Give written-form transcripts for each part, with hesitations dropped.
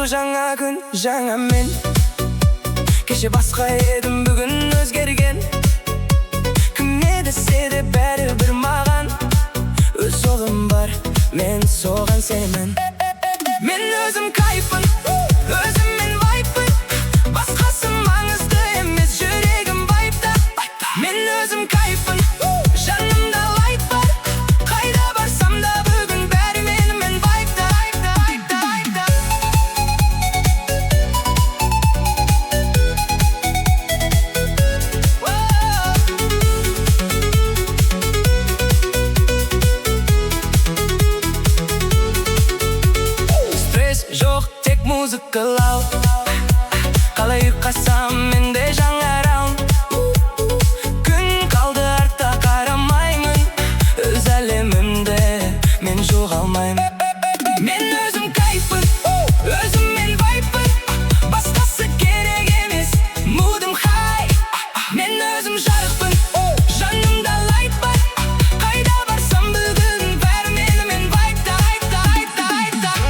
Болды жаңа күн, жаңа мен. Кеше басқа едім, бүгін өзгерген. Кім не десе де бәрі бір маған. Өз жолым бар, мен соған сенемін. Мен өзім кайфын, өзіммен вайпын. Басқасы маңызды емес, жүрегім вайпта. Мен өзім кайфын, жанымда лайт бар. Қайда барсам да бүгін бәрі менімен вайпта. Стресс жоқ, тек музыкалау. Қалай ұйқасам менде жаңа раунд. Күн қалды артта, қарамаймын. Өз әлемімде мен жоғалмаймын. Мен өзім кайфын, өзіммен вайпын. Басқасы керек емес, мудым хай. Мен өзім жарықпын, жанымда лайт бар. Қайда барсам бүгін бәрі менімен вайпта.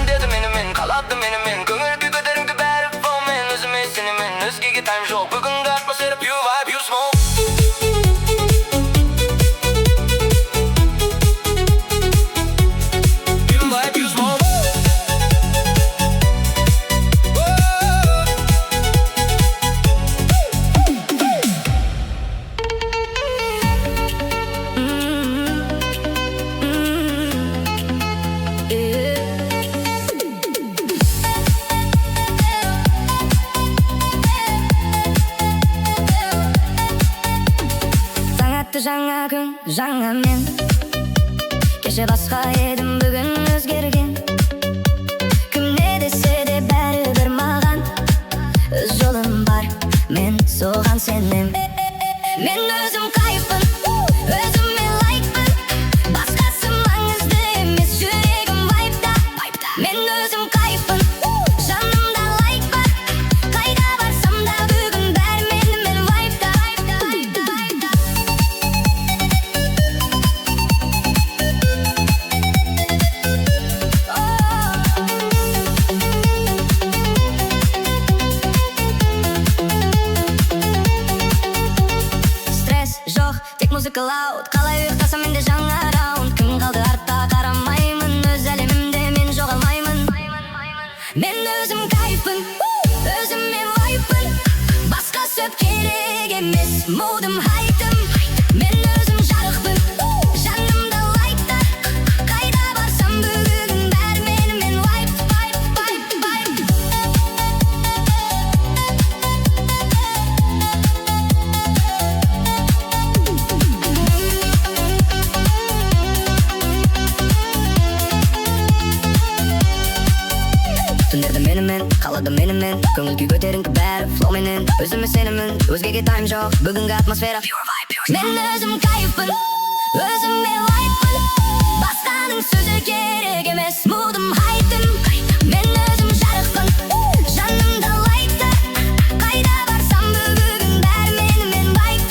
Деді менімен, қалады менімен. Көңіл күй көтеріңкі бәрі фомен. Өзіме сенемін, өзгеге тайм жоқ. Бүгінгі атмосфера pure vibe, pure smoke. Pure vibe, pure smoke. Таң атты жаңа күн, жаңа мен. Кеше басқа едім, бүгін өзгерген. Кім не десе де бәрі бір маған. Өз жолым бар, мен соған сенем. Мен өзім кайфын, өзіммен лайкпын. Басқасы маңызды емес, жүрегім вайпта. Мен өзім кайфын, жанымда лайк бар. Қайда барсам да бүгін бәрі менімен вайпта. Стресс жоқ, тек музыка лауд. Қалай ұйықтасам менде жаңа раунд. Күн қалды артта, қарамаймын. Өз әлемімде мен жоғалмаймын. Мен өзім кайфын, өзіммен вайпын. Басқасы керек емес, мудым хайтым. Мен өзім жарықпын, жанымда лайкта. Қайда барсам бүгін бәрі менімен вайп. Түндерді менімен, қалады менімен. Көңіл күй көтеріңкі бәрі флоуменен. Өзіме сенемін, өзгеге тайм жоқ. Бүгінгі атмосфера pure vibe, pure smoke. Мен өзім кайфын, өзіммен лайкпын. Басқаның сөзі керек емес, мудым хайтым. Мен өзім жарықпын, жанымда лайкта. Қайда барсам бүгін бәрі менімен вайп.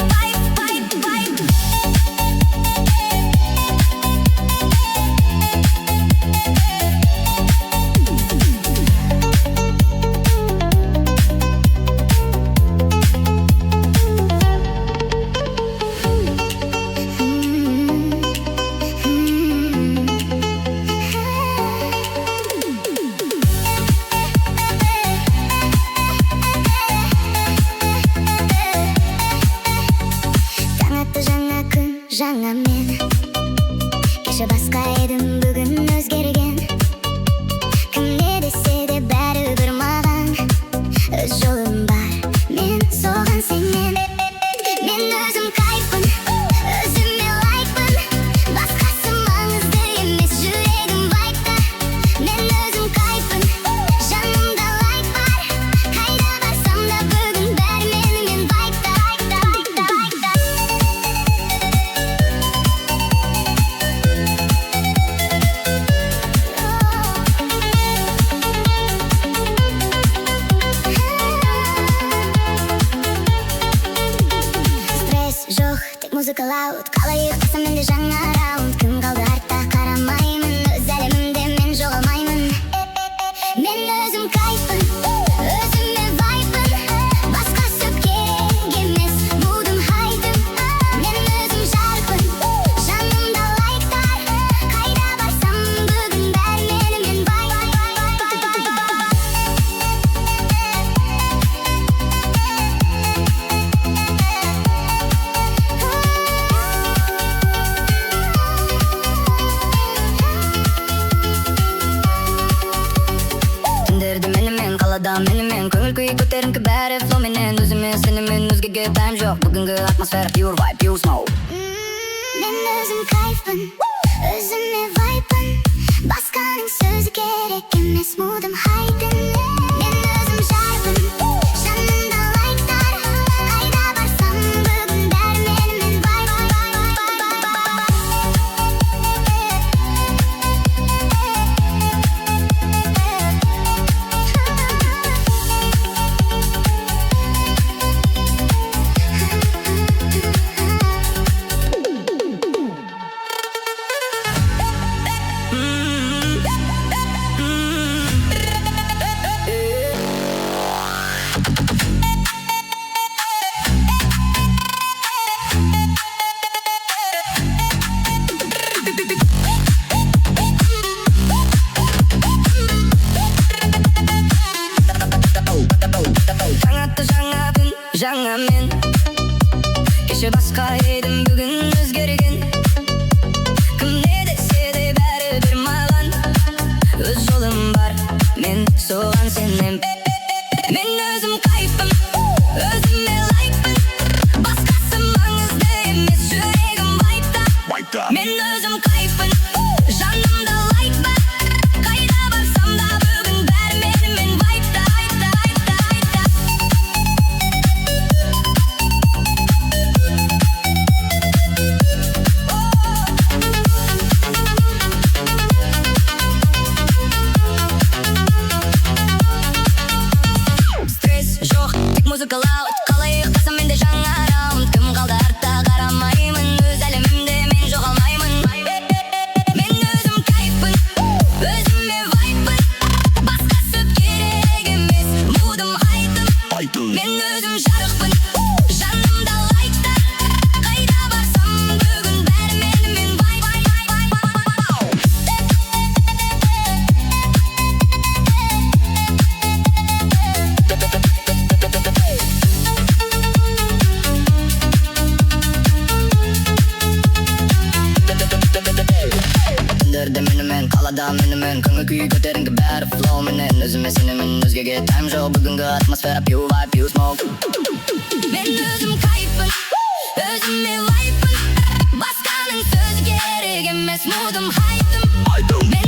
қалада менімен көңіл күй көтеріңкі бәрі флоуменен өзіме сенімін өзгеге тән жоқ бүгінгі атмосфера pure vibe pure smoke. Мен өзім кайфпын, өзіме вайппын, басқаның сөзі керек емес, мудым хайдын. Мен өзім жарпын, жанымда лайктар, қайда барсам бүгін бәрі менімен вайп. Жаңа күн, жаңа мен кеше басқа едім, бүгін өзгерген. Кім не десе де бәрібір маған өз жолым бар, мен соған сенем. Мен өзім кайфпын, өзіме лайкпын, басқасы маңызды емес, жүрегім вайпта. Мен өзім кайфпын, жанымда лайк бар, қайда барсам да бүгін бәрі менімен вайпта. Музыка лаут, қалай ұйықтасам менде жаңа раунд. Кім қалды артта қарамаймын, өз әлемімде мен жоғалмаймын. Мен өзім кайфпын, өзіме вайппын, басқасы керек емес, мудым айтым. Мен өзім жарықпын, жанымда лайктар, қайда барсам бүгін бәрі менімен вайп. Менімен қалада менімен көңіл күй көтеріңкі бәрі флоуменен өзіме сенемін, өзгеге тән жоқ бүгінгі атмосфера pure vibe pure smoke. Мен өзім кайфпын, өзіме лайппын, басқаның сөзі керек емес, мудым хайдым.